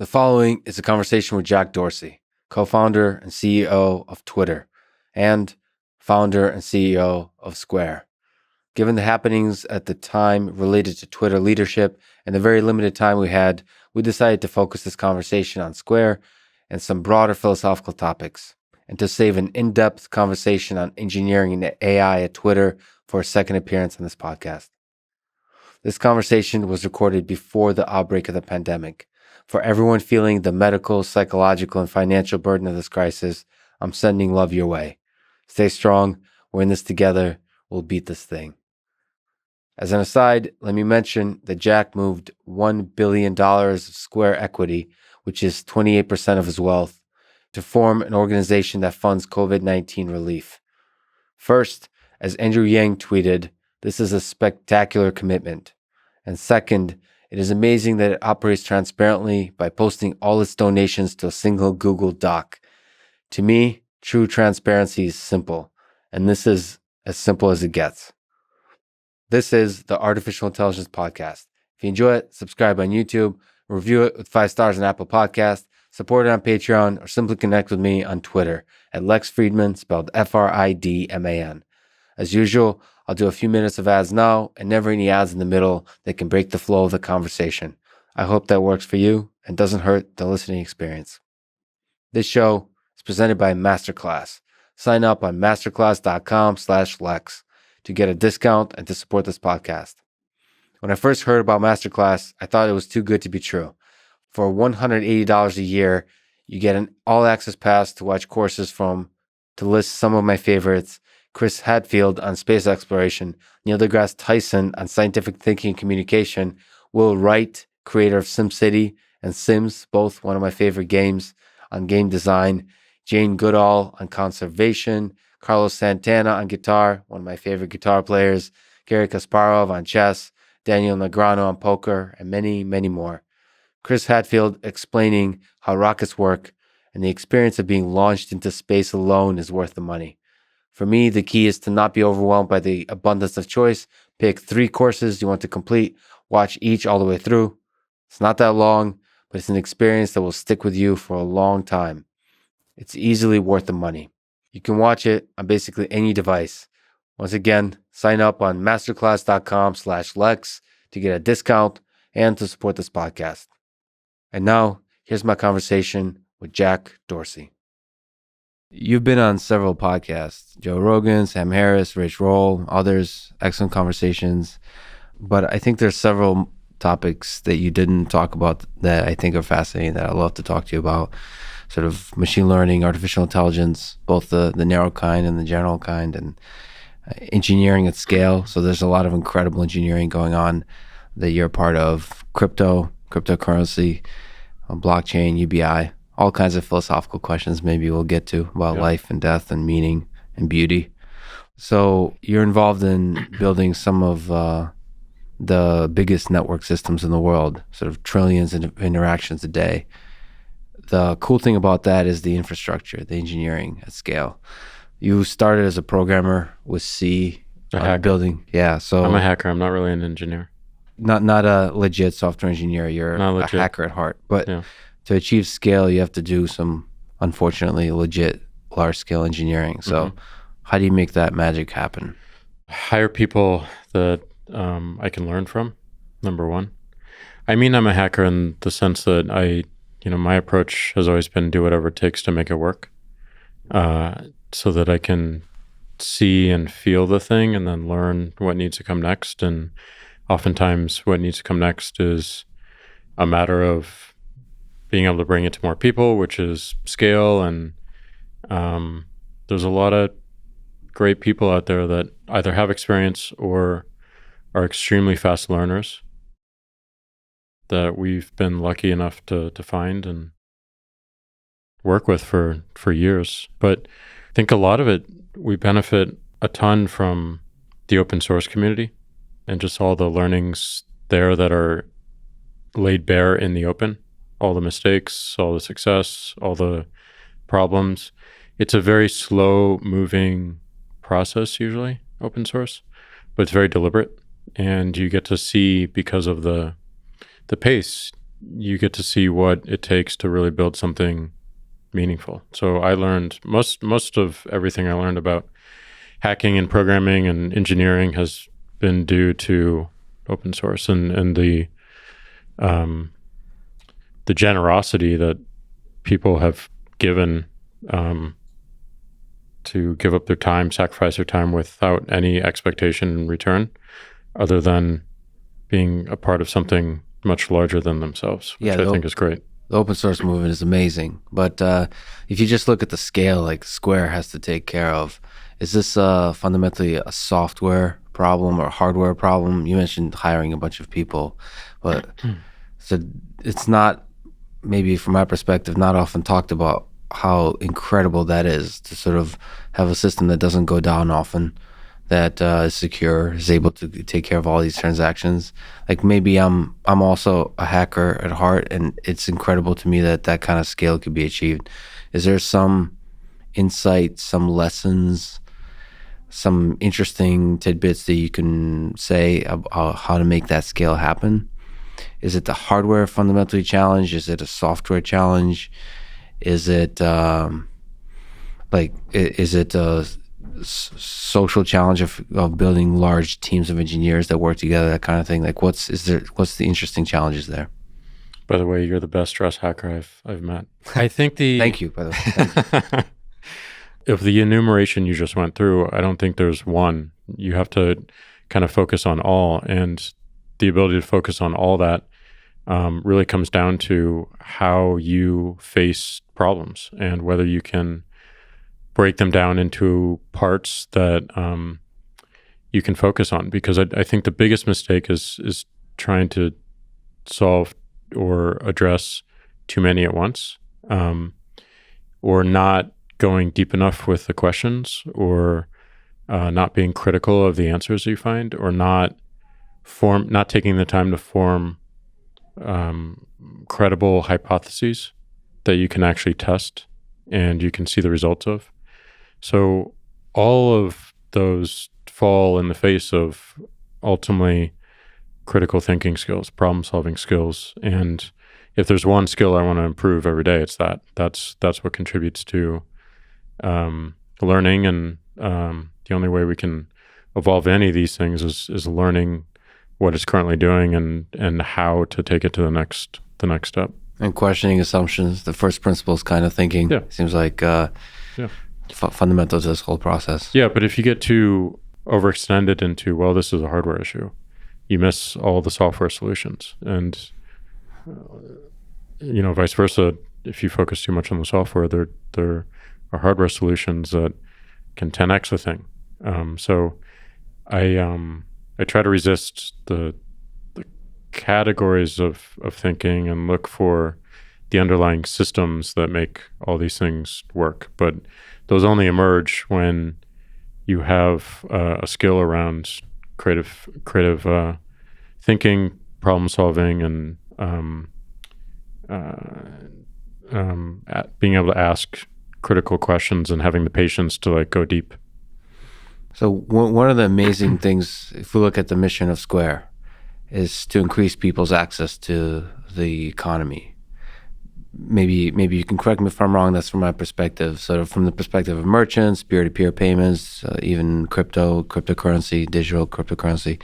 The following is a conversation with Jack Dorsey, co-founder and CEO of Twitter, and founder and CEO of Square. Given the happenings at the time related to Twitter leadership and the very limited time we had, we decided to focus this conversation on Square and some broader philosophical topics, and to save an in-depth conversation on engineering and AI at Twitter for a second appearance on this podcast. This conversation was recorded before the outbreak of the pandemic. For everyone feeling the medical, psychological, and financial burden of this crisis, I'm sending love your way. Stay strong. We're in this together. We'll beat this thing. As an aside, let me mention that Jack moved $1 billion of Square equity, which is 28% of his wealth, to form an organization that funds COVID-19 relief. First, as Andrew Yang tweeted, this is a spectacular commitment. And second, it is amazing that it operates transparently by posting all its donations to a single Google Doc. To me, true transparency is simple, and this is as simple as it gets. This is the Artificial Intelligence Podcast. If you enjoy it, subscribe on YouTube, review it with 5 stars on Apple Podcasts, support it on Patreon, or simply connect with me on Twitter at Lex Fridman, spelled Fridman. As usual, I'll do a few minutes of ads now and never any ads in the middle that can break the flow of the conversation. I hope that works for you and doesn't hurt the listening experience. This show is presented by Masterclass. Sign up on masterclass.com/Lex to get a discount and to support this podcast. When I first heard about Masterclass, I thought it was too good to be true. For $180 a year, you get an all-access pass to watch courses from, to list some of my favorites, Chris Hadfield on space exploration, Neil deGrasse Tyson on scientific thinking and communication, Will Wright, creator of SimCity and Sims, both one of my favorite games, on game design, Jane Goodall on conservation, Carlos Santana on guitar, one of my favorite guitar players, Gary Kasparov on chess, Daniel Negreanu on poker, and many, many more. Chris Hadfield explaining how rockets work and the experience of being launched into space alone is worth the money. For me, the key is to not be overwhelmed by the abundance of choice. Pick 3 courses you want to complete, watch each all the way through. It's not that long, but it's an experience that will stick with you for a long time. It's easily worth the money. You can watch it on basically any device. Once again, sign up on masterclass.com/Lex to get a discount and to support this podcast. And now, here's my conversation with Jack Dorsey. You've been on several podcasts, Joe Rogan, Sam Harris, Rich Roll, others, excellent conversations. But I think there's several topics that you didn't talk about that I think are fascinating that I'd love to talk to you about. Sort of machine learning, artificial intelligence, both the narrow kind and the general kind, and engineering at scale. So there's a lot of incredible engineering going on that you're a part of. Cryptocurrency, blockchain, UBI, all kinds of philosophical questions maybe we'll get to about life and death and meaning and beauty. So you're involved in building some of the biggest network systems in the world, sort of trillions of interactions a day. The cool thing about that is the infrastructure, the engineering at scale. You started as a programmer with C, building. Yeah, so I'm a hacker. I'm not really an engineer. Not a legit software engineer. You're a hacker at heart. But to achieve scale, you have to do some, unfortunately, legit large-scale engineering. So how do you make that magic happen? Hire people that I can learn from, number one. I mean, I'm a hacker in the sense that my approach has always been do whatever it takes to make it work, so that I can see and feel the thing and then learn what needs to come next. And oftentimes what needs to come next is a matter of being able to bring it to more people, which is scale. And there's a lot of great people out there that either have experience or are extremely fast learners that we've been lucky enough to find and work with for years. But I think a lot of it, we benefit a ton from the open source community and just all the learnings there that are laid bare in the open, all the mistakes, all the success, all the problems. It's a very slow moving process usually, open source, but it's very deliberate. And you get to see, because of the pace, you get to see what it takes to really build something meaningful. So I learned most of everything I learned about hacking and programming and engineering has been due to open source and the generosity that people have given to give up their time, sacrifice their time without any expectation in return, other than being a part of something much larger than themselves, which I think is great. The open source movement is amazing, but if you just look at the scale, like Square has to take care of, is this fundamentally a software problem or hardware problem? You mentioned hiring a bunch of people, but so it's not, maybe from my perspective, not often talked about how incredible that is to sort of have a system that doesn't go down often, that is secure, is able to take care of all these transactions. Like maybe I'm also a hacker at heart, and it's incredible to me that that kind of scale could be achieved. Is there some insight, some lessons, some interesting tidbits that you can say about how to make that scale happen? Is it the hardware fundamentally challenge? Is it a software challenge? Is it is it a social challenge of building large teams of engineers that work together, that kind of thing? Like what's the interesting challenges there? By the way, you're the best dress hacker I've met. I think Thank you, by the way. Thank you. Of the enumeration you just went through, I don't think there's one. You have to kind of focus on all, and the ability to focus on all that really comes down to how you face problems and whether you can break them down into parts that you can focus on. Because I think the biggest mistake is trying to solve or address too many at once, or not going deep enough with the questions, or not being critical of the answers you find, or not taking the time to form credible hypotheses that you can actually test and you can see the results of. So all of those fall in the face of ultimately critical thinking skills, problem solving skills. And if there's one skill I want to improve every day, it's that. That's what contributes to learning. And the only way we can evolve any of these things is learning what it's currently doing and how to take it to the next step. And questioning assumptions, the first principles kind of thinking. Yeah. Seems like fundamental to this whole process. Yeah, but if you get too overextended into, well, this is a hardware issue, you miss all the software solutions. And vice versa, if you focus too much on the software, there are hardware solutions that can 10x the thing. So I try to resist the categories of thinking and look for the underlying systems that make all these things work. But those only emerge when you have a skill around creative thinking, problem solving, and being able to ask critical questions and having the patience to go deep. So one of the amazing things, if we look at the mission of Square, is to increase people's access to the economy. Maybe you can correct me if I'm wrong. That's from my perspective. Sort of from the perspective of merchants, peer-to-peer payments, even cryptocurrency, digital cryptocurrency.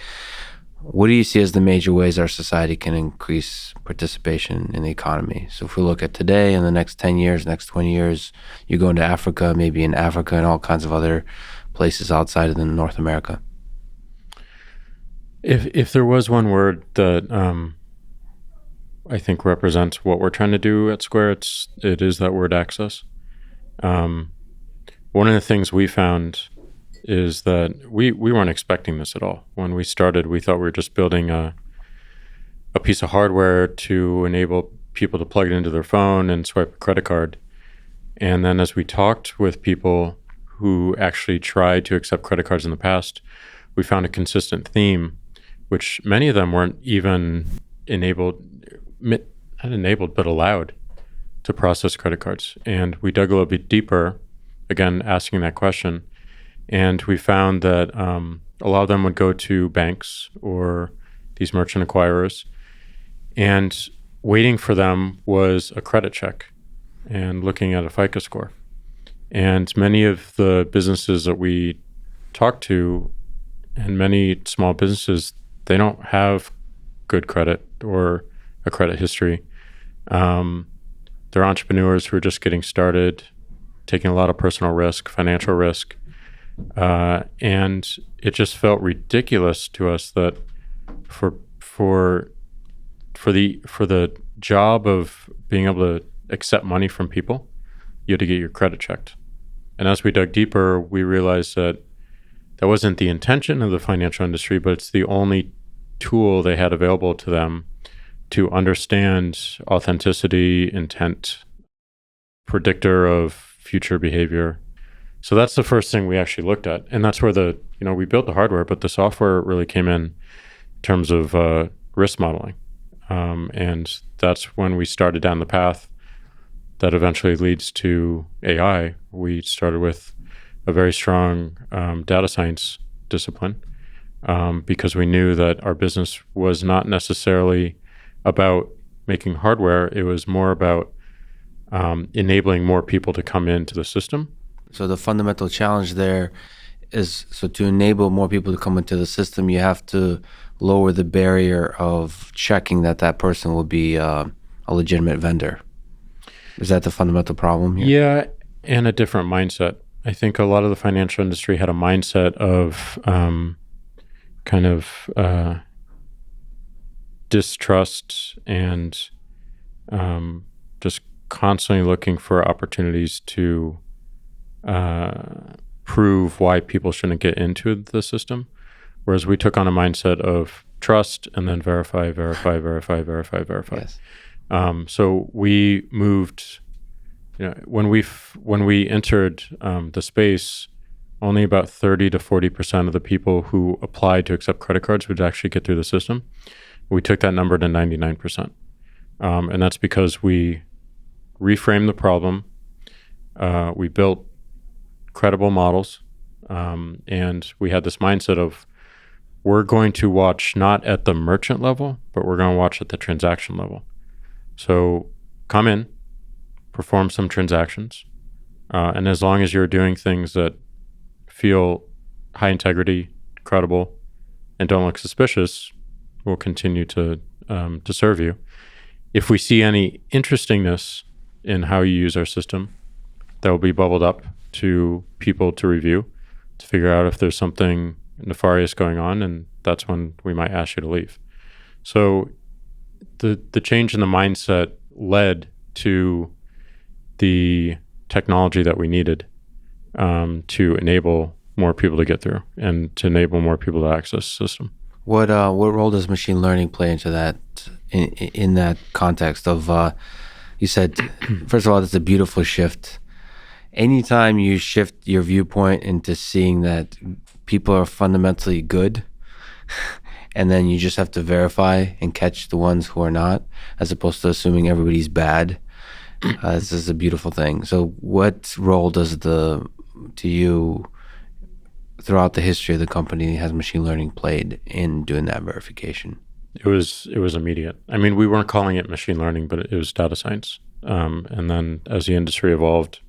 What do you see as the major ways our society can increase participation in the economy? So if we look at today, in the next 10 years, next 20 years, you go into Africa, maybe in Africa and all kinds of other places outside of North America. If there was one word that I think represents what we're trying to do at Square, it is that word access. One of the things we found is that we weren't expecting this at all. When we started, we thought we were just building a piece of hardware to enable people to plug it into their phone and swipe a credit card. And then as we talked with people who actually tried to accept credit cards in the past, we found a consistent theme, which many of them weren't even not allowed to process credit cards. And we dug a little bit deeper, again, asking that question. And we found that a lot of them would go to banks or these merchant acquirers. And waiting for them was a credit check and looking at a FICO score. And many of the businesses that we talk to, and many small businesses, they don't have good credit or a credit history. They're entrepreneurs who are just getting started, taking a lot of personal risk, financial risk. And it just felt ridiculous to us that for the job of being able to accept money from people, you had to get your credit checked. And as we dug deeper, we realized that wasn't the intention of the financial industry, but it's the only tool they had available to them to understand authenticity, intent, predictor of future behavior. So that's the first thing we actually looked at. And that's where we built the hardware, but the software really came in terms of risk modeling. And that's when we started down the path that eventually leads to AI. We started with a very strong data science discipline because we knew that our business was not necessarily about making hardware. It was more about enabling more people to come into the system. So the fundamental challenge there is, so to enable more people to come into the system, you have to lower the barrier of checking that person will be a legitimate vendor. Is that the fundamental problem here? Yeah, and a different mindset. I think a lot of the financial industry had a mindset of distrust and just constantly looking for opportunities to prove why people shouldn't get into the system. Whereas we took on a mindset of trust and then verify. Yes. So we moved, when we entered the space, only about 30 to 40% of the people who applied to accept credit cards would actually get through the system. We took that number to 99%. And that's because we reframed the problem. We built credible models. And we had this mindset of, we're going to watch not at the merchant level, but we're going to watch at the transaction level. So come in, perform some transactions, and as long as you're doing things that feel high integrity, credible, and don't look suspicious, we'll continue to serve you. If we see any interestingness in how you use our system, that will be bubbled up to people to review, to figure out if there's something nefarious going on, and that's when we might ask you to leave. So the change in the mindset led to the technology that we needed to enable more people to get through and to enable more people to access the system. What role does machine learning play into that, in that context of, you said, first of all, it's a beautiful shift. Anytime you shift your viewpoint into seeing that people are fundamentally good, and then you just have to verify and catch the ones who are not, as opposed to assuming everybody's bad, this is a beautiful thing. So what role to you, throughout the history of the company, has machine learning played in doing that verification? It was immediate. I mean, we weren't calling it machine learning, but it was data science. And then as the industry evolved,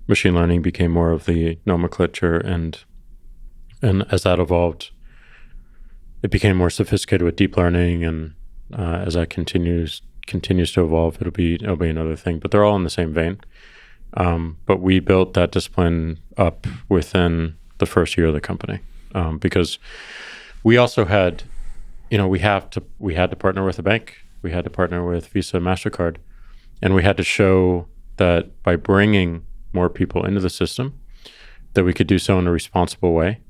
machine learning became more of the nomenclature, and as that evolved, it became more sophisticated with deep learning, and as that continues to evolve, it'll be another thing. But they're all in the same vein. But we built that discipline up within the first year of the company, because we also had, we had to partner with a bank, we had to partner with Visa, MasterCard, and we had to show that by bringing more people into the system, that we could do so in a responsible way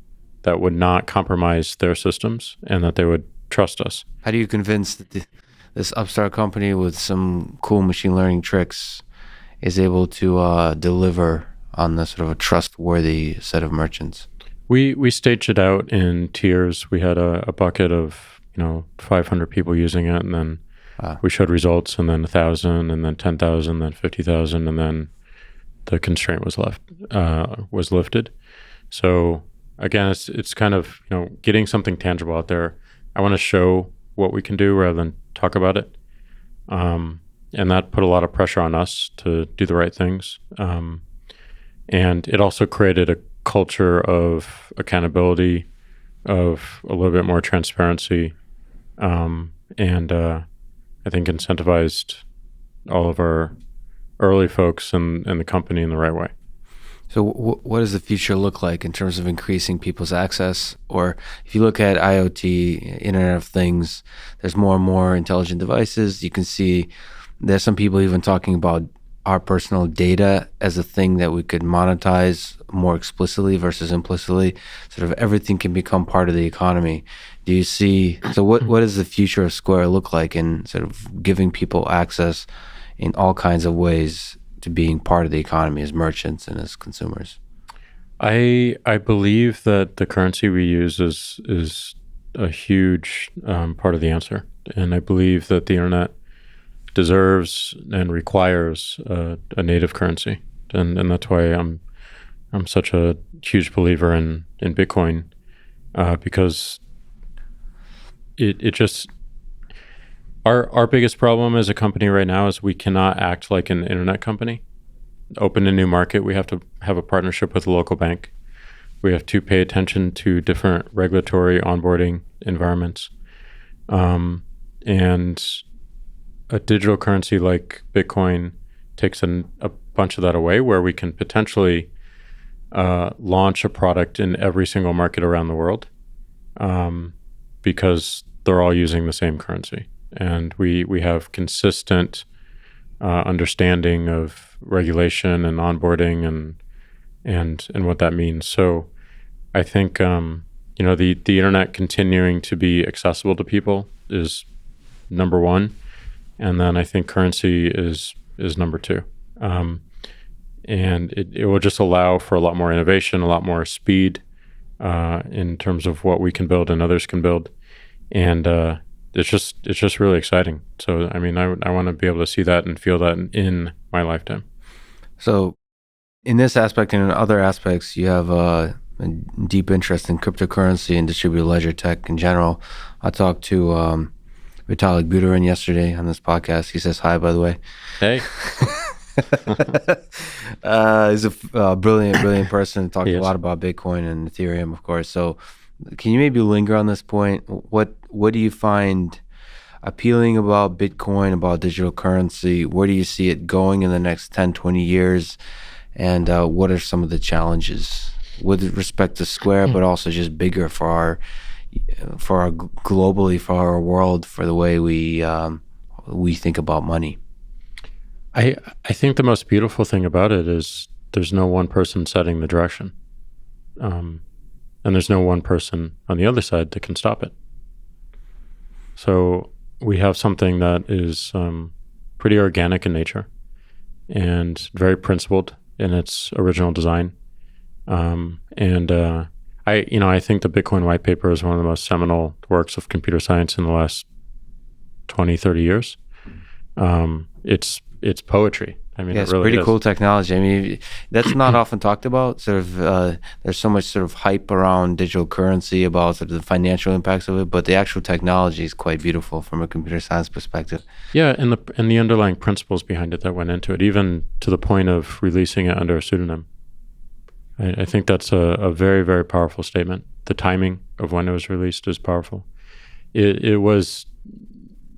that would not compromise their systems and that they would trust us. How do you convince that this upstart company with some cool machine learning tricks is able to deliver on the sort of a trustworthy set of merchants? We staged it out in tiers. We had a bucket of 500 people using it, and then we showed results, and then 1,000, and then 10,000, then 50,000, and then the constraint was lifted. So again, it's kind of getting something tangible out there. I want to show what we can do rather than talk about it. And that put a lot of pressure on us to do the right things. And it also created a culture of accountability, of a little bit more transparency, and I think incentivized all of our early folks and the company in the right way. So what does the future look like in terms of increasing people's access? Or if you look at IoT, Internet of Things, there's more and more intelligent devices. You can see there's some people even talking about our personal data as a thing that we could monetize more explicitly versus implicitly. Sort of everything can become part of the economy. Do you see, so what does the future of Square look like in sort of giving people access in all kinds of ways to being part of the economy as merchants and as consumers? I believe that the currency we use is a huge part of the answer, and I believe that the internet deserves and requires a native currency, and that's why I'm such a huge believer in Bitcoin, because it just our biggest problem as a company right now is we cannot act like an internet company. Open a new market, we have to have a partnership with a local bank. We have to pay attention to different regulatory onboarding environments. And a digital currency like Bitcoin takes a bunch of that away, where we can potentially launch a product in every single market around the world, because they're all using the same currency. And we have consistent understanding of regulation and onboarding and what that means. So I think the internet continuing to be accessible to people is number one, and then I think currency is number two. And it will just allow for a lot more innovation, a lot more speed in terms of what we can build and others can build, and it's just really exciting. So I mean, I want to be able to see that and feel that in my lifetime. So in this aspect and in other aspects, you have a deep interest in cryptocurrency and distributed ledger tech in general. I talked to Vitalik Buterin yesterday on this podcast. He says hi, by the way. Hey. He's a brilliant person. Talked a lot about Bitcoin and Ethereum, of course. So can you maybe linger on this point? What do you find appealing about Bitcoin, about digital currency? Where do you see it going in the next 10, 20 years? And what are some of the challenges with respect to Square, but also just bigger for our globally, for our world, for the way we think about money? I think the most beautiful thing about it is there's no one person setting the direction. And there's no one person on the other side that can stop it. So we have something that is pretty organic in nature and very principled in its original design. I think the Bitcoin white paper is one of the most seminal works of computer science in the last 20, 30 years. It's poetry. I mean, yeah, it's really pretty cool technology. I mean, that's not often talked about. Sort of, there's so much sort of hype around digital currency, about sort of the financial impacts of it, but the actual technology is quite beautiful from a computer science perspective. Yeah, and the underlying principles behind it that went into it, even to the point of releasing it under a pseudonym. I think that's a very, very powerful statement. The timing of when it was released is powerful. It was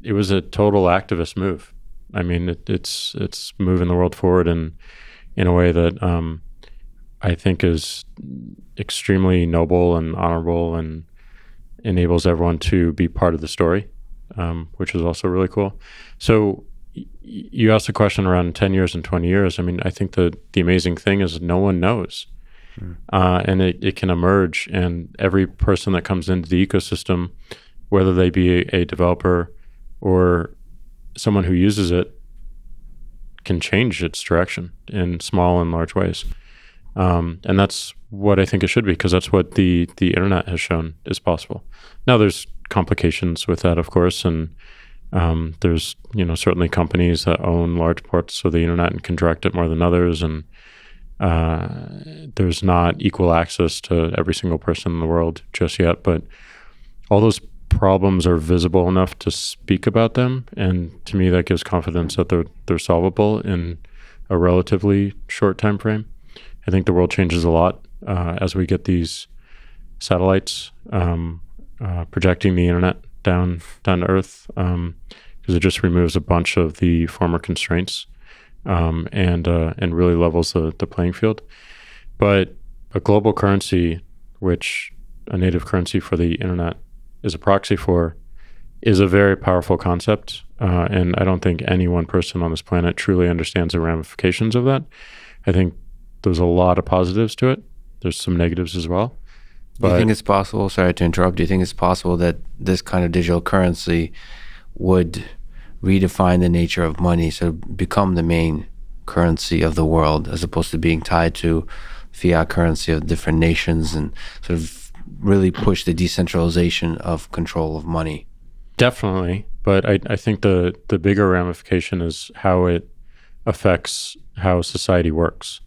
a total activist move. I mean, it's moving the world forward in a way that I think is extremely noble and honorable and enables everyone to be part of the story, which is also really cool. So you asked a question around 10 years and 20 years. I mean, I think the amazing thing is no one knows. And it can emerge, and every person that comes into the ecosystem, whether they be a developer or someone who uses it, can change its direction in small and large ways. And that's what I think it should be, because that's what the internet has shown is possible. Now there's complications with that, of course, and there's certainly companies that own large parts of the internet and can direct it more than others, and there's not equal access to every single person in the world just yet. But all those problems are visible enough to speak about them, and to me that gives confidence that they're solvable in a relatively short time frame. I think the world changes a lot as we get these satellites projecting the internet down to Earth, because it just removes a bunch of the former constraints and really levels the playing field. But a global currency, which a native currency for the internet is a proxy for, is a very powerful concept. And I don't think any one person on this planet truly understands the ramifications of that. I think there's a lot of positives to it. There's some negatives as well. Do you think it's possible, sorry to interrupt, do you think it's possible that this kind of digital currency would redefine the nature of money, so become the main currency of the world, as opposed to being tied to fiat currency of different nations, and sort of really push the decentralization of control of money? Definitely. But I think the bigger ramification is how it affects how society works.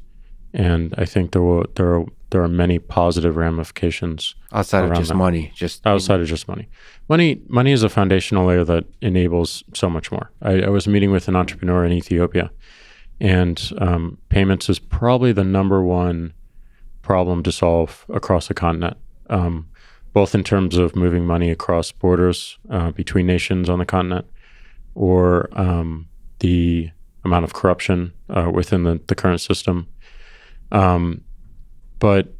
And I think there are many positive ramifications Outside of just that. money, outside of just money. Money is a foundational layer that enables so much more. I was meeting with an entrepreneur in Ethiopia, and payments is probably the number one problem to solve across the continent, both in terms of moving money across borders between nations on the continent, or the amount of corruption within the current system. But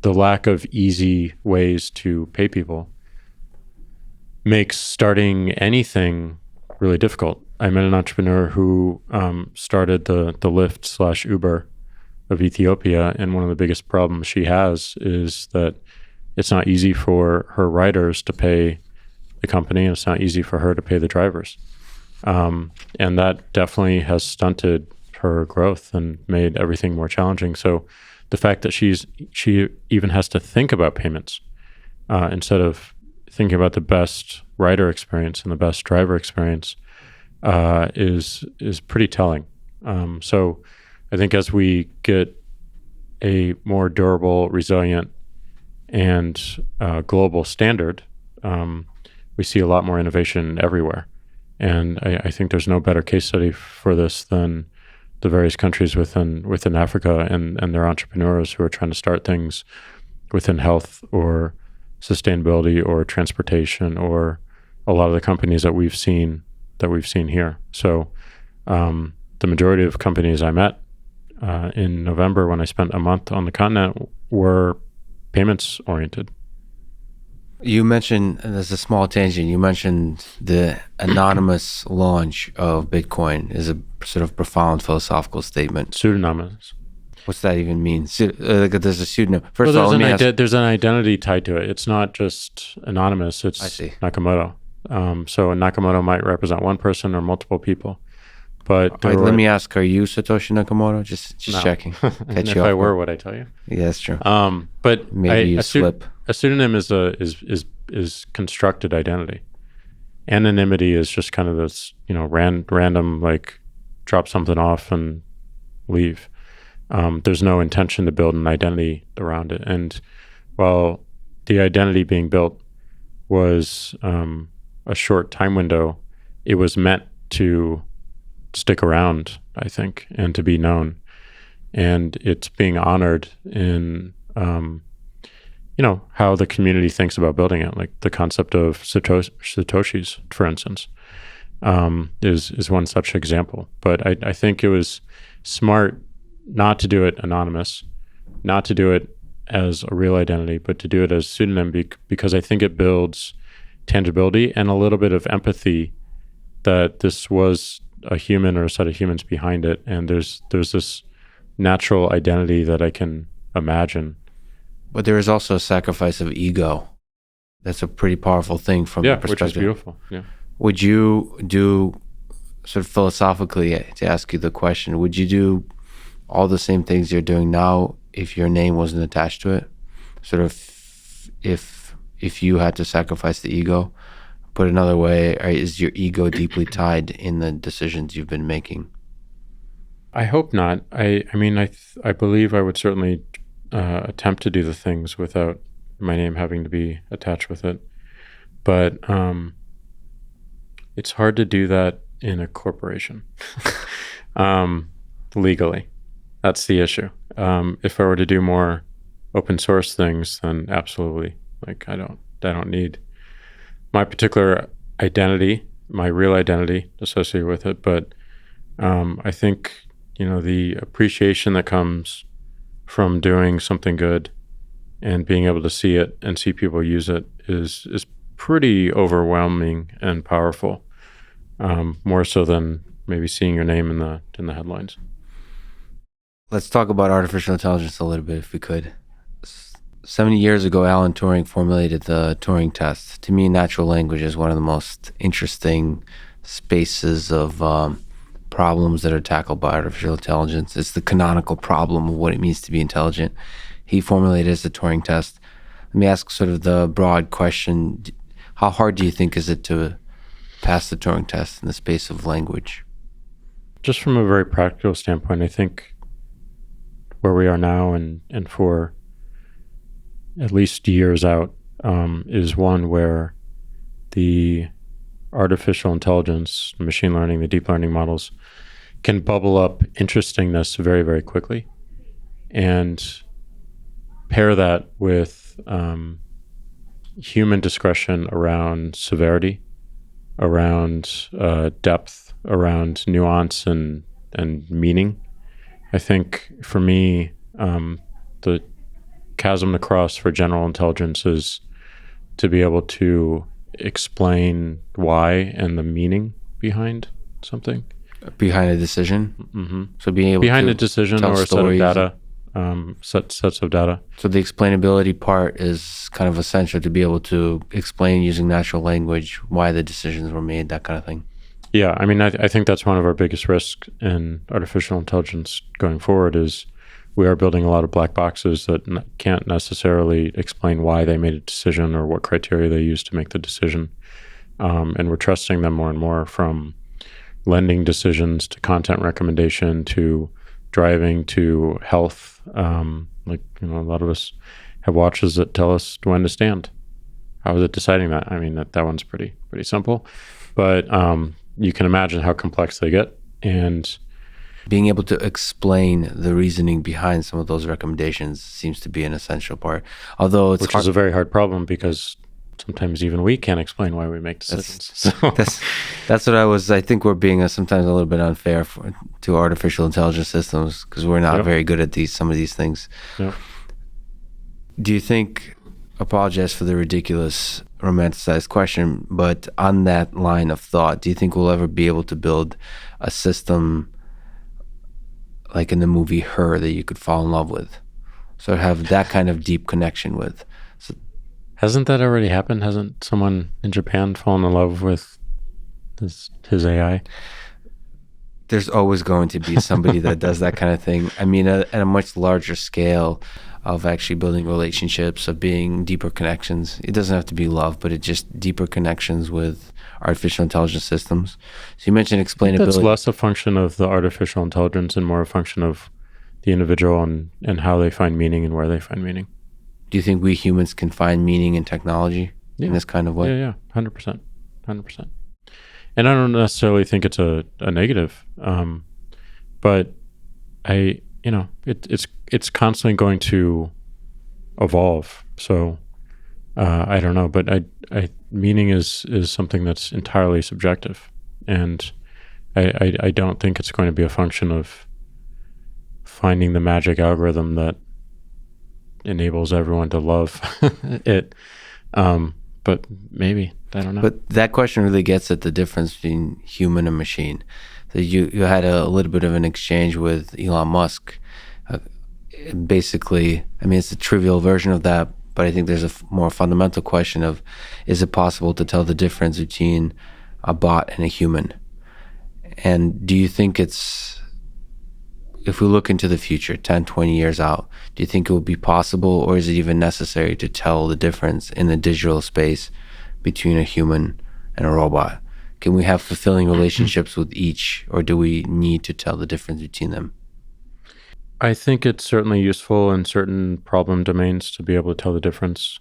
the lack of easy ways to pay people makes starting anything really difficult. I met an entrepreneur who started the Lyft/Uber of Ethiopia, and one of the biggest problems she has is that it's not easy for her riders to pay the company, and it's not easy for her to pay the drivers. And that definitely has stunted her growth and made everything more challenging. So the fact that she even has to think about payments instead of thinking about the best rider experience and the best driver experience is pretty telling. So I think as we get a more durable, resilient, and global standard, we see a lot more innovation everywhere. And I think there's no better case study for this than the various countries within Africa and their entrepreneurs who are trying to start things within health or sustainability or transportation, or a lot of the companies that we've seen here. So the majority of companies I met in November, when I spent a month on the continent, were payments oriented. You mentioned, as a small tangent, you mentioned the anonymous launch of Bitcoin is a sort of profound philosophical statement. Pseudonymous. What's that even mean? Like, there's a pseudonym. First well, of all, let me ask. There's an identity tied to it. It's not just anonymous. It's Nakamoto. So Nakamoto might represent one person or multiple people. But let me ask: are you Satoshi Nakamoto? Just no. checking. And if I were, would I tell you? Yeah, that's true. But maybe you slip. A pseudonym is constructed identity. Anonymity is just kind of this, random, like, drop something off and leave. There's no intention to build an identity around it. And while the identity being built was a short time window, it was meant to stick around, I think, and to be known. And it's being honored in, how the community thinks about building it. Like the concept of Satoshis, for instance, is one such example. But I think it was smart not to do it anonymous, not to do it as a real identity, but to do it as pseudonym because I think it builds tangibility and a little bit of empathy that this was a human or a set of humans behind it, and there's this natural identity that I can imagine. But there is also a sacrifice of ego. That's a pretty powerful thing from the perspective. Which is beautiful. Yeah. Would you do, sort of philosophically, to ask you the question, would you do all the same things you're doing now if your name wasn't attached to it? Sort of, if you had to sacrifice the ego? Put another way, is your ego deeply tied in the decisions you've been making? I hope not. I believe I would certainly attempt to do the things without my name having to be attached with it. but it's hard to do that in a corporation legally. That's the issue. If I were to do more open source things, then absolutely. Like I don't need my particular identity, my real identity associated with it. But I think, the appreciation that comes from doing something good and being able to see it and see people use it is pretty overwhelming and powerful. More so than maybe seeing your name in the headlines. Let's talk about artificial intelligence a little bit, if we could. 70 years ago, Alan Turing formulated the Turing test. To me, natural language is one of the most interesting spaces of problems that are tackled by artificial intelligence. It's the canonical problem of what it means to be intelligent. He formulated it as the Turing test. Let me ask sort of the broad question. How hard do you think is it to pass the Turing test in the space of language? Just from a very practical standpoint, I think where we are now and for at least years out is one where the artificial intelligence, machine learning, the deep learning models can bubble up interestingness very, very quickly and pair that with human discretion around severity, around depth, around nuance and meaning. I think for me, the chasm to cross for general intelligence is to be able to explain why and the meaning behind something. Behind a decision? Mm-hmm. So being able behind to a decision tell or a set of data, sets of data. So the explainability part is kind of essential to be able to explain using natural language why the decisions were made, that kind of thing. Yeah, I mean, I think that's one of our biggest risks in artificial intelligence going forward is we are building a lot of black boxes that can't necessarily explain why they made a decision or what criteria they used to make the decision. And we're trusting them more and more, from lending decisions to content recommendation to driving to health. A lot of us have watches that tell us when to stand. How is it deciding that? I mean, that one's pretty simple, but you can imagine how complex they get. And being able to explain the reasoning behind some of those recommendations seems to be an essential part. Although it's which is a very hard problem because sometimes even we can't explain why we make decisions. That's what I think we're being sometimes a little bit unfair to artificial intelligence systems because we're not very good at some of these things. Yep. Do you think, apologize for the ridiculous romanticized question, but on that line of thought, do you think we'll ever be able to build a system like in the movie Her that you could fall in love with? So have that kind of deep connection with. So, hasn't that already happened? Hasn't someone in Japan fallen in love with his AI? There's always going to be somebody that does that kind of thing. I mean, at a much larger scale of actually building relationships, of being deeper connections. It doesn't have to be love, but it's just deeper connections with artificial intelligence systems. So you mentioned explainability. That's less a function of the artificial intelligence and more a function of the individual and how they find meaning and where they find meaning. Do you think we humans can find meaning in technology in this kind of way? Yeah, 100%. And I don't necessarily think it's a negative, but it's constantly going to evolve. So I don't know, but I meaning is something that's entirely subjective, and I don't think it's going to be a function of finding the magic algorithm that enables everyone to love it. But maybe, I don't know. But that question really gets at the difference between human and machine. So you had a little bit of an exchange with Elon Musk. Basically, I mean, it's a trivial version of that, but I think there's a more fundamental question of, is it possible to tell the difference between a bot and a human? And do you think if we look into the future, 10, 20 years out, do you think it will be possible, or is it even necessary to tell the difference in the digital space between a human and a robot? Can we have fulfilling relationships with each, or do we need to tell the difference between them? I think it's certainly useful in certain problem domains to be able to tell the difference.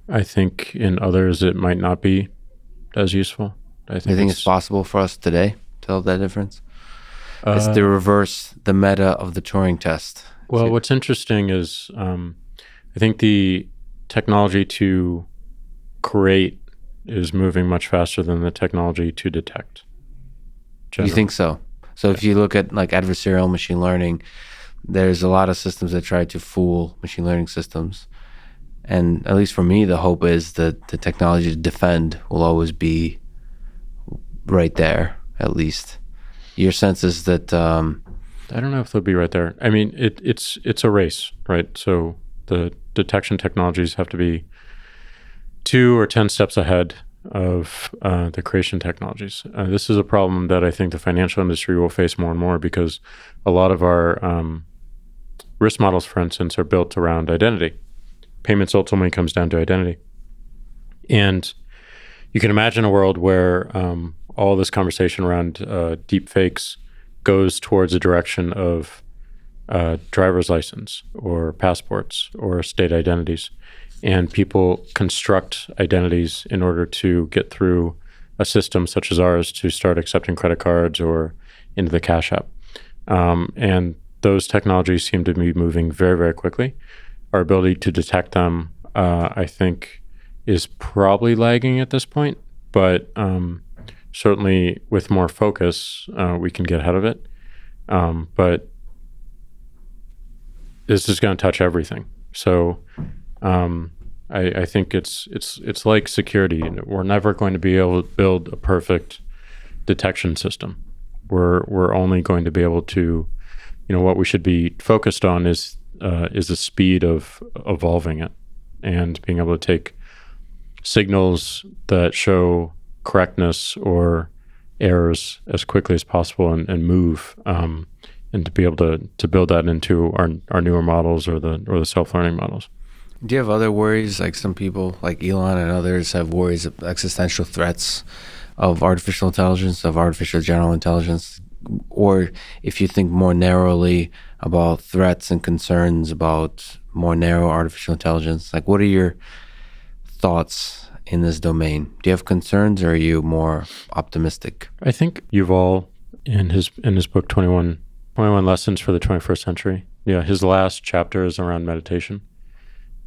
I think in others it might not be as useful. Do you think it's possible for us today to tell that difference? It's the reverse, the meta of the Turing test. Well, what's interesting is I think the technology to create is moving much faster than the technology to detect. You think so? So if you look at like adversarial machine learning, there's a lot of systems that try to fool machine learning systems. And at least for me, the hope is that the technology to defend will always be right there, at least. Your sense is that... I don't know if they'll be right there. I mean, it's a race, right? So the detection technologies have to be 2 or 10 steps ahead of the creation technologies. This is a problem that I think the financial industry will face more and more, because a lot of our risk models, for instance, are built around identity. Payments ultimately comes down to identity. And you can imagine a world where all this conversation around deep fakes goes towards a direction of driver's license or passports or state identities. And people construct identities in order to get through a system such as ours to start accepting credit cards or into the Cash App. And those technologies seem to be moving very, very quickly. Our ability to detect them, I think, is probably lagging at this point. But certainly with more focus, we can get ahead of it. But this is going to touch everything. So I think it's like security. We're never going to be able to build a perfect detection system. We're only going to be able to, what we should be focused on is the speed of evolving it and being able to take signals that show correctness or errors as quickly as possible and move and to be able to build that into our newer models or the self-learning models. Do you have other worries, like some people like Elon and others have worries of existential threats of artificial intelligence, of artificial general intelligence? Or if you think more narrowly about threats and concerns about more narrow artificial intelligence, like what are your thoughts in this domain? Do you have concerns, or are you more optimistic? I think Yuval, in his book 21 Lessons for the 21st Century, his last chapter is around meditation.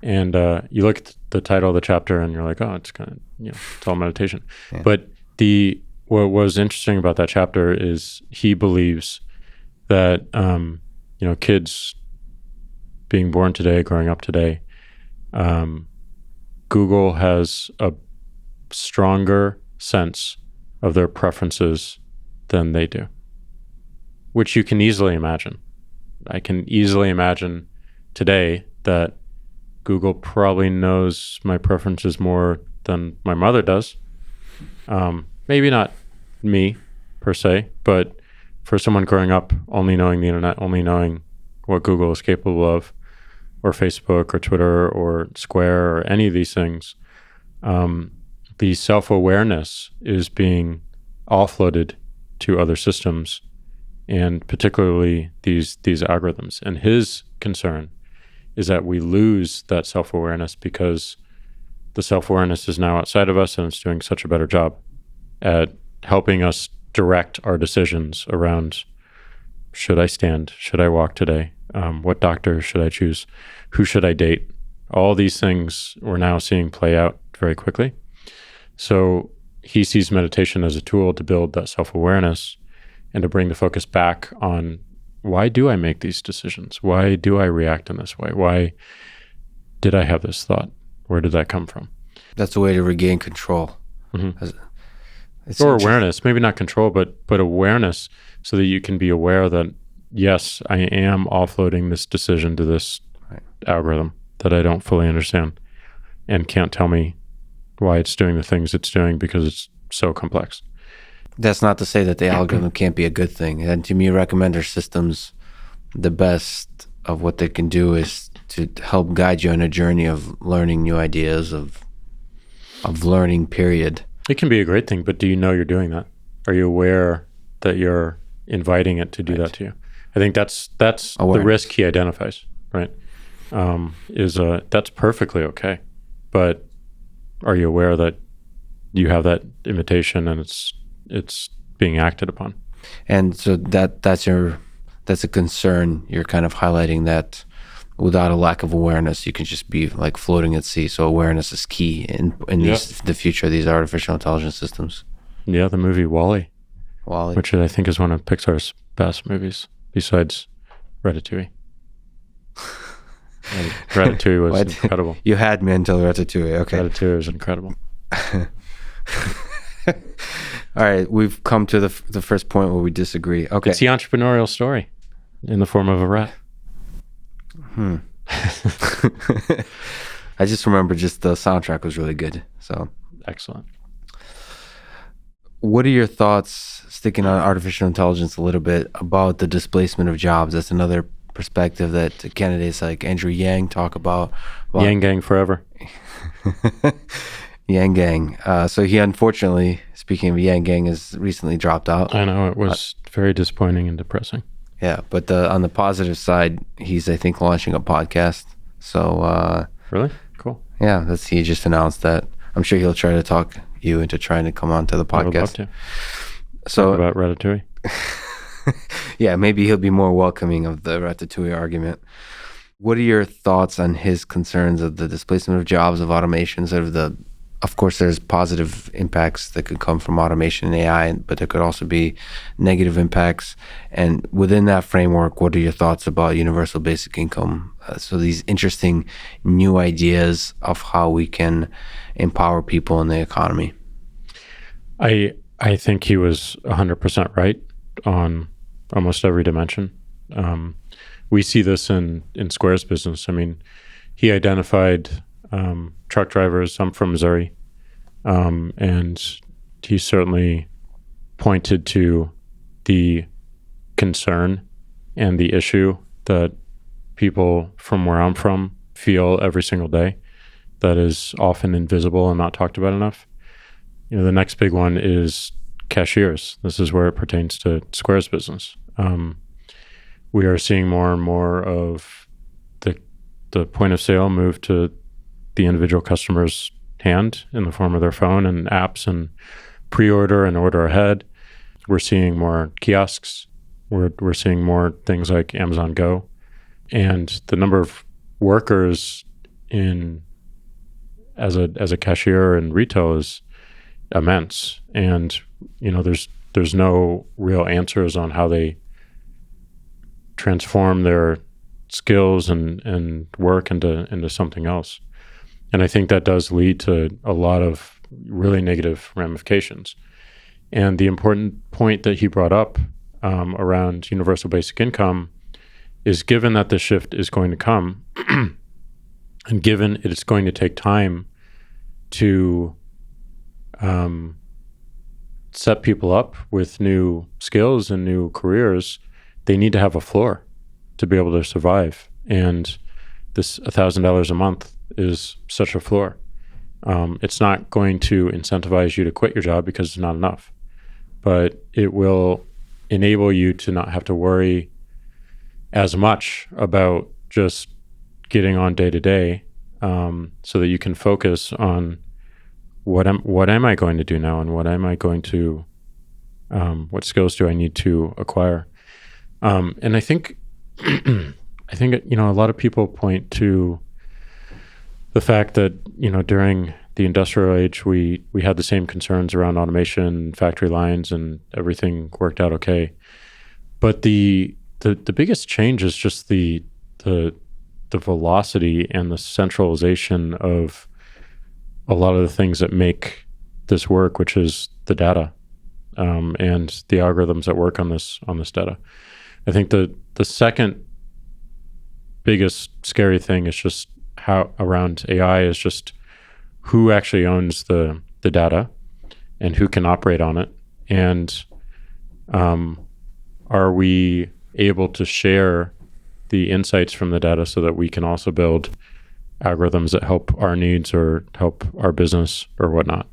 And you look at the title of the chapter and you're like, oh, it's kind of, it's all meditation. Yeah. But what was interesting about that chapter is he believes that, kids being born today, growing up today, Google has a stronger sense of their preferences than they do, which you can easily imagine. I can easily imagine today that Google probably knows my preferences more than my mother does. Maybe not me per se, but for someone growing up only knowing the internet, only knowing what Google is capable of, or Facebook or Twitter or Square or any of these things, the self-awareness is being offloaded to other systems, and particularly these algorithms. And his concern is that we lose that self-awareness because the self-awareness is now outside of us, and it's doing such a better job at helping us direct our decisions around, should I stand? Should I walk today? What doctor should I choose? Who should I date? All these things we're now seeing play out very quickly. So he sees meditation as a tool to build that self-awareness and to bring the focus back on, why do I make these decisions? Why do I react in this way? Why did I have this thought? Where did that come from? That's a way to regain control. Mm-hmm. Or awareness, maybe not control, but awareness, so that you can be aware that, yes, I am offloading this decision to this algorithm that I don't fully understand and can't tell me why it's doing the things it's doing because it's so complex. That's not to say that the algorithm can't be a good thing. And to me, recommender systems, the best of what they can do is to help guide you on a journey of learning new ideas, of learning, period. It can be a great thing, but do you know you're doing that? Are you aware that you're inviting it to do that to you? I think that's the risk he identifies, right? That's perfectly okay. But are you aware that you have that invitation and it's being acted upon? And so that's a concern. You're kind of highlighting that without a lack of awareness, you can just be like floating at sea. So awareness is key in the future of these artificial intelligence systems. Yeah, the movie WALL-E, WALL-E, which I think is one of Pixar's best movies besides Ratatouille. And Ratatouille was incredible. You had me until Ratatouille. Okay. Ratatouille was incredible. All right, we've come to the first point where we disagree. Okay. It's the entrepreneurial story in the form of a rat. I just remember the soundtrack was really good. So excellent. What are your thoughts, sticking on artificial intelligence a little bit, about the displacement of jobs? That's another perspective that candidates like Andrew Yang talk about. Yang Gang forever. Yang Gang. So he, unfortunately, speaking of Yang Gang, has recently dropped out. I know, it was very disappointing and depressing. Yeah, but on the positive side, he's, I think, launching a podcast. So really cool. Yeah, he just announced that. I'm sure he'll try to talk you into trying to come on to the podcast. I would love to. So talk about Ratatouille. Yeah, maybe he'll be more welcoming of the Ratatouille argument. What are your thoughts on his concerns of the displacement of jobs, of automation, of course, there's positive impacts that could come from automation and AI, but there could also be negative impacts. And within that framework, what are your thoughts about universal basic income? So these interesting new ideas of how we can empower people in the economy. I think he was 100% right on almost every dimension. We see this in Square's business. I mean, he identified truck drivers. I'm from Missouri, and he certainly pointed to the concern and the issue that people from where I'm from feel every single day that is often invisible and not talked about enough. The next big one is cashiers. This is where it pertains to Square's business. We are seeing more and more of the point of sale move to the individual customer's hand in the form of their phone and apps and pre-order and order ahead. We're seeing more kiosks. We're seeing more things like Amazon Go. And the number of workers as a cashier in retail is immense. And there's no real answers on how they transform their skills and work into something else. And I think that does lead to a lot of really negative ramifications. And the important point that he brought up around universal basic income is, given that the shift is going to come, and given it's going to take time to set people up with new skills and new careers, they need to have a floor to be able to survive. And this $1,000 a month is such a floor. It's not going to incentivize you to quit your job because it's not enough, but it will enable you to not have to worry as much about just getting on day to day, so that you can focus on what am I going to do now, and what skills do I need to acquire. And I think a lot of people point to the fact that during the industrial age we had the same concerns around automation, factory lines, and everything worked out okay. But the biggest change is just the velocity and the centralization of a lot of the things that make this work, which is the data and the algorithms that work on this data. I think the second biggest scary thing is just how around AI is just who actually owns the data and who can operate on it, and are we able to share the insights from the data so that we can also build algorithms that help our needs or help our business or whatnot.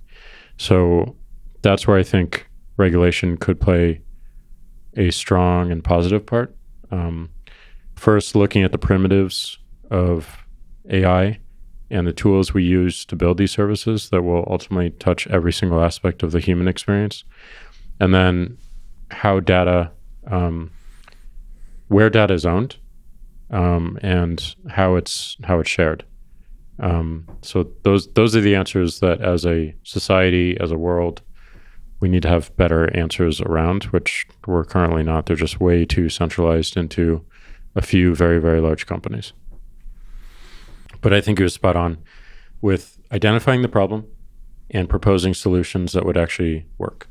So that's where I think regulation could play a strong and positive part. First, looking at the primitives of AI and the tools we use to build these services that will ultimately touch every single aspect of the human experience. And then how data, where data is owned, and how it's shared. So those are the answers that as a society, as a world, we need to have better answers around, which we're currently not. They're just way too centralized into a few very, very large companies. But I think it was spot on with identifying the problem and proposing solutions that would actually work.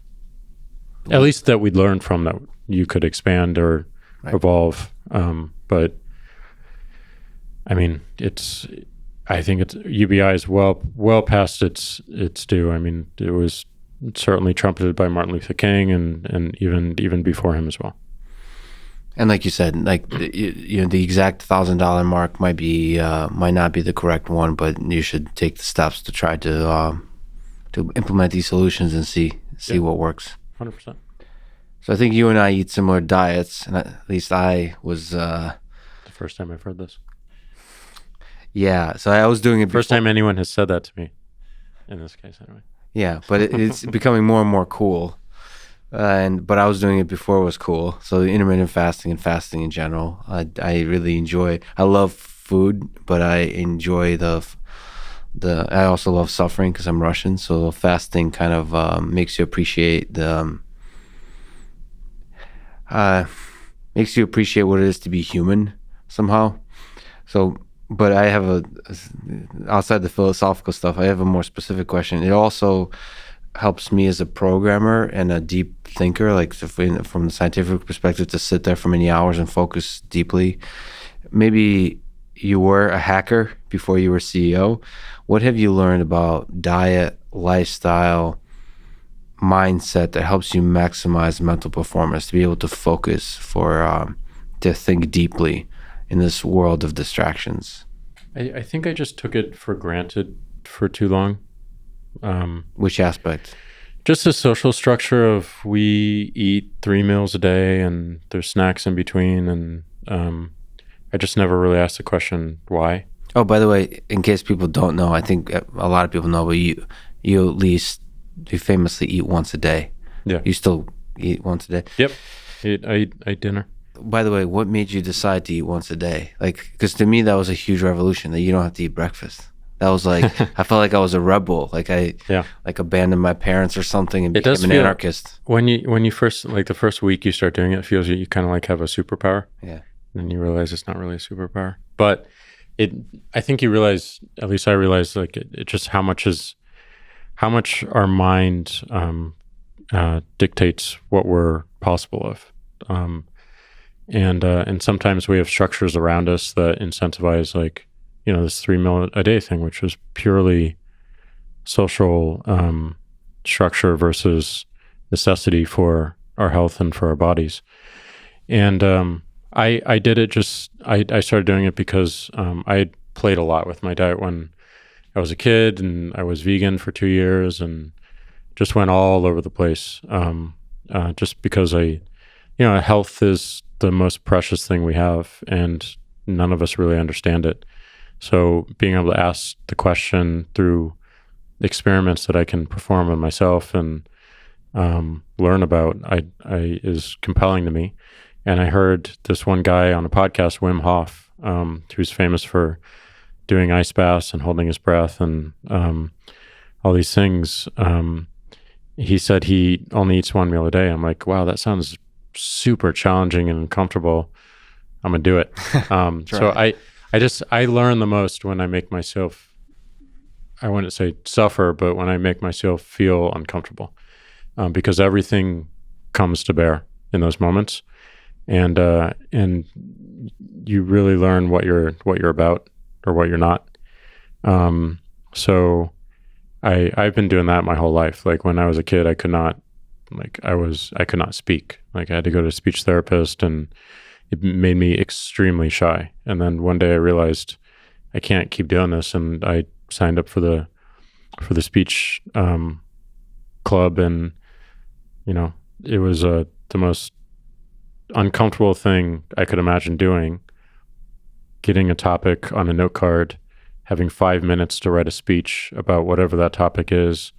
At least that we'd learn from, that you could expand or evolve. But I mean, I think it's UBI is well past its due. I mean, it was certainly trumpeted by Martin Luther King and even before him as well. And like you said, like the exact $1,000 mark might not be the correct one, but you should take the steps to try to implement these solutions and see what works. 100%. So I think you and I eat similar diets, and at least I was. The first time I've heard this. Yeah, so I was doing it. First time anyone has said that to me. In this case, anyway. Yeah, but it's becoming more and more cool. But I was doing it before it was cool. So the intermittent fasting and fasting in general, I really enjoy. I love food, but I enjoy I also love suffering because I'm Russian. So fasting kind of makes you appreciate what it is to be human somehow. So, but I have outside the philosophical stuff, I have a more specific question. It also helps me as a programmer and a deep thinker, like from the scientific perspective, to sit there for many hours and focus deeply. Maybe you were a hacker before you were CEO. What have you learned about diet, lifestyle, mindset that helps you maximize mental performance, to be able to focus, to think deeply in this world of distractions? I think I just took it for granted for too long. Which aspect? Just the social structure of we eat 3 meals a day and there's snacks in between, and I just never really asked the question why. Oh, by the way, in case people don't know, I think a lot of people know, but you famously eat once a day. Yeah. You still eat once a day? Yep. I eat dinner. By the way, what made you decide to eat once a day? Like, because to me that was a huge revolution, that you don't have to eat breakfast. That was like, I felt like I was a rebel. Like I abandoned my parents or something and became an anarchist. When you first, like the first week you start doing it, it feels you kind of like have a superpower. Yeah. And then you realize it's not really a superpower. But I think you realize, at least I realized, like it just how much our mind dictates what we're possible of. And sometimes we have structures around us that incentivize, like, this 3 meal a day thing, which was purely social structure versus necessity for our health and for our bodies. And I did it I started doing it because I played a lot with my diet when I was a kid, and I was vegan for 2 years and just went all over the place. Just because health is the most precious thing we have, and none of us really understand it. So being able to ask the question through experiments that I can perform on myself and learn about, is compelling to me. And I heard this one guy on a podcast, Wim Hof, who's famous for doing ice baths and holding his breath and all these things. He said he only eats 1 meal a day. I'm like, wow, that sounds super challenging and uncomfortable. I'm gonna do it. So I learn the most when I make myself, I wouldn't say suffer, but when I make myself feel uncomfortable, because everything comes to bear in those moments, and you really learn what you're about or what you're not. So I've been doing that my whole life. Like when I was a kid, I could not speak. Like I had to go to a speech therapist, and it made me extremely shy. And then one day I realized I can't keep doing this, and I signed up for the speech club, and it was the most uncomfortable thing I could imagine doing. Getting a topic on a note card having 5 minutes to write a speech about whatever that topic is,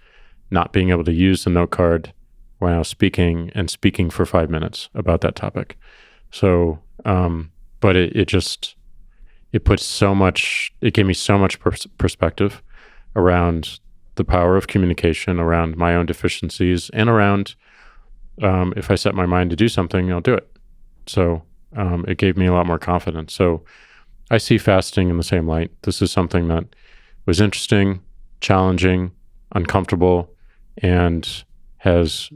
not being able to use the note card when I was speaking and speaking for 5 minutes about that topic. So, but it gave me so much perspective around the power of communication, around my own deficiencies, and around if I set my mind to do something, I'll do it. So it gave me a lot more confidence. So I see fasting in the same light. This is something that was interesting, challenging, uncomfortable, and has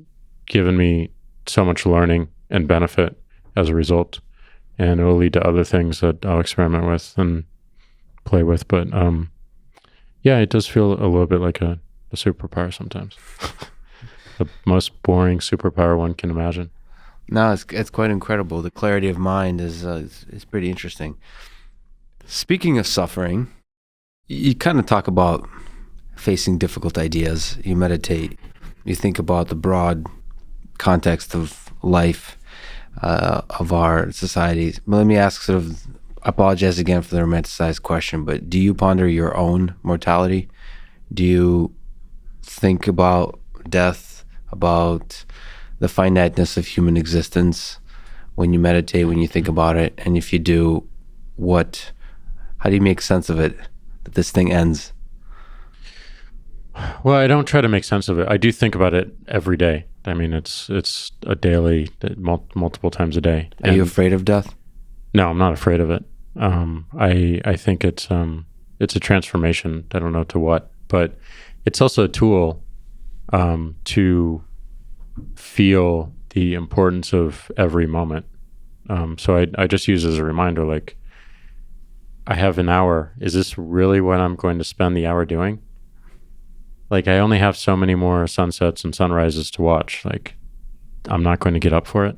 given me so much learning and benefit as a result. And it will lead to other things that I'll experiment with and play with. But yeah, it does feel a little bit like a superpower sometimes. The most boring superpower one can imagine. No, it's quite incredible. The clarity of mind is pretty interesting. Speaking of suffering, you kind of talk about facing difficult ideas. You meditate. You think about the broad context of life, of our society. Let me ask I apologize again for the romanticized question, but do you ponder your own mortality? Do you think about death, about the finiteness of human existence when you meditate, when you think about it? And if you do, how do you make sense of it, that this thing ends? Well, I don't try to make sense of it. I do think about it every day. I mean, it's a daily, multiple times a day. Are you afraid of death? No, I'm not afraid of it. I think it's a transformation. I don't know to what, but it's also a tool to feel the importance of every moment. So I just use it as a reminder, like, I have an hour. Is this really what I'm going to spend the hour doing? Like, I only have so many more sunsets and sunrises to watch. Like, I'm not going to get up for it.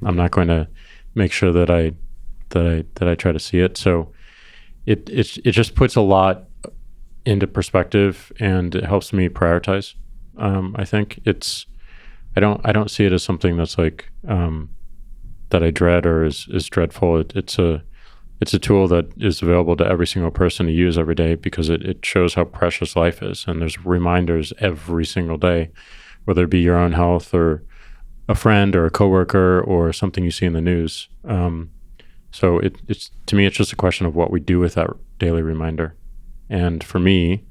I'm not going to make sure that I try to see it. So it just puts a lot into perspective, and it helps me prioritize. I think I don't see it as something that's like that I dread or is dreadful. It's a tool that is available to every single person to use every day, because it shows how precious life is. And there's reminders every single day, whether it be your own health or a friend or a coworker or something you see in the news. So it's to me, it's just a question of what we do with that daily reminder. And for me,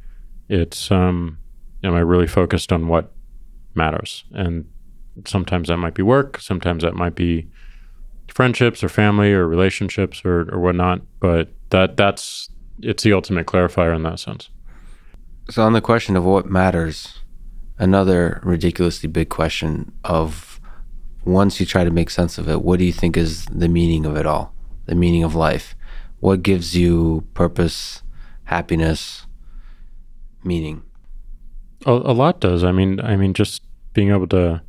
it's am I really focused on what matters? And sometimes that might be work, sometimes that might be friendships or family or relationships or whatnot, but it's the ultimate clarifier in that sense. So on the question of what matters, another ridiculously big question of, once you try to make sense of it, what do you think is the meaning of it all? The meaning of life? What gives you purpose, happiness, meaning? A lot does. I mean, just being able to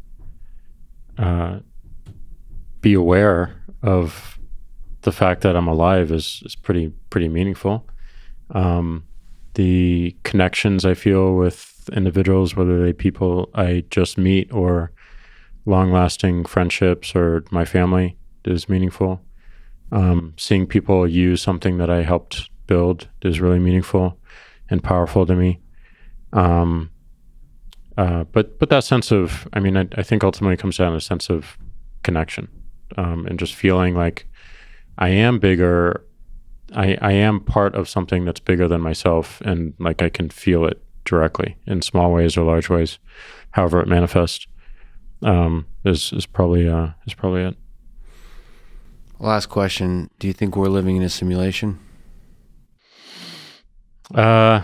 be aware of the fact that I'm alive is pretty meaningful. The connections I feel with individuals, whether they people I just meet or long-lasting friendships or my family, is meaningful. Seeing people use something that I helped build is really meaningful and powerful to me. But that sense of, I think ultimately it comes down to a sense of connection, and just feeling like I am bigger. I am part of something that's bigger than myself, and like I can feel it directly in small ways or large ways, however it manifests. Is probably it. Last question. Do you think we're living in a simulation? I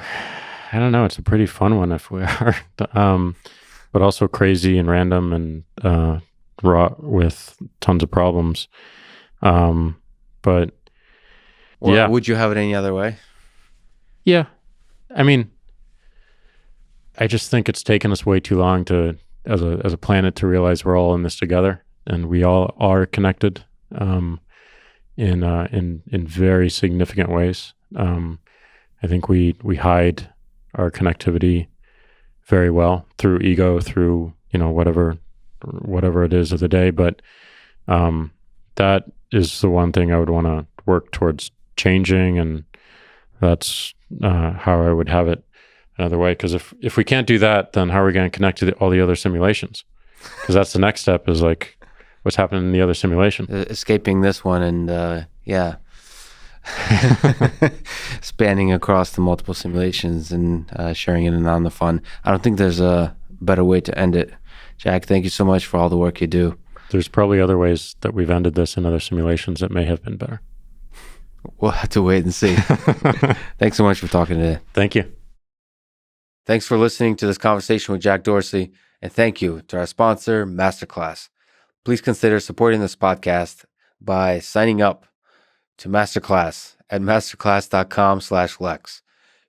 don't know. It's a pretty fun one if we are, but also crazy and random and wrought with tons of problems. But yeah, would you have it any other way? Yeah, I just think it's taken us way too long as a planet to realize we're all in this together, and we all are connected in very significant ways. I think we hide our connectivity very well through ego, through whatever it is of the day. But that is the one thing I would want to work towards changing, and That's how I would have it another way. Because if we can't do that, then how are we going to connect to all the other simulations? Because that's the next step, is like what's happening in the other simulation. Escaping this one and spanning across the multiple simulations and sharing it on the fun. I don't think there's a better way to end it. Jack, thank you so much for all the work you do. There's probably other ways that we've ended this in other simulations that may have been better. We'll have to wait and see. Thanks so much for talking today. Thank you. Thanks for listening to this conversation with Jack Dorsey, and thank you to our sponsor, Masterclass. Please consider supporting this podcast by signing up to Masterclass at masterclass.com/Lex.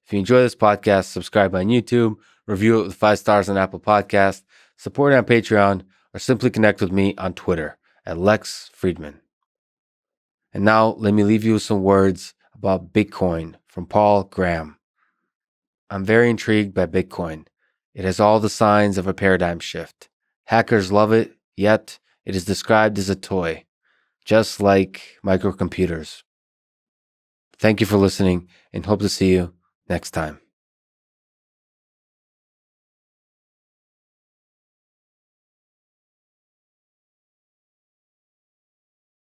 If you enjoy this podcast, subscribe on YouTube, review it with 5 stars on Apple Podcasts, support it on Patreon, or simply connect with me on Twitter at Lex Fridman. And now let me leave you with some words about Bitcoin from Paul Graham. I'm very intrigued by Bitcoin. It has all the signs of a paradigm shift. Hackers love it, yet it is described as a toy, just like microcomputers. Thank you for listening and hope to see you next time.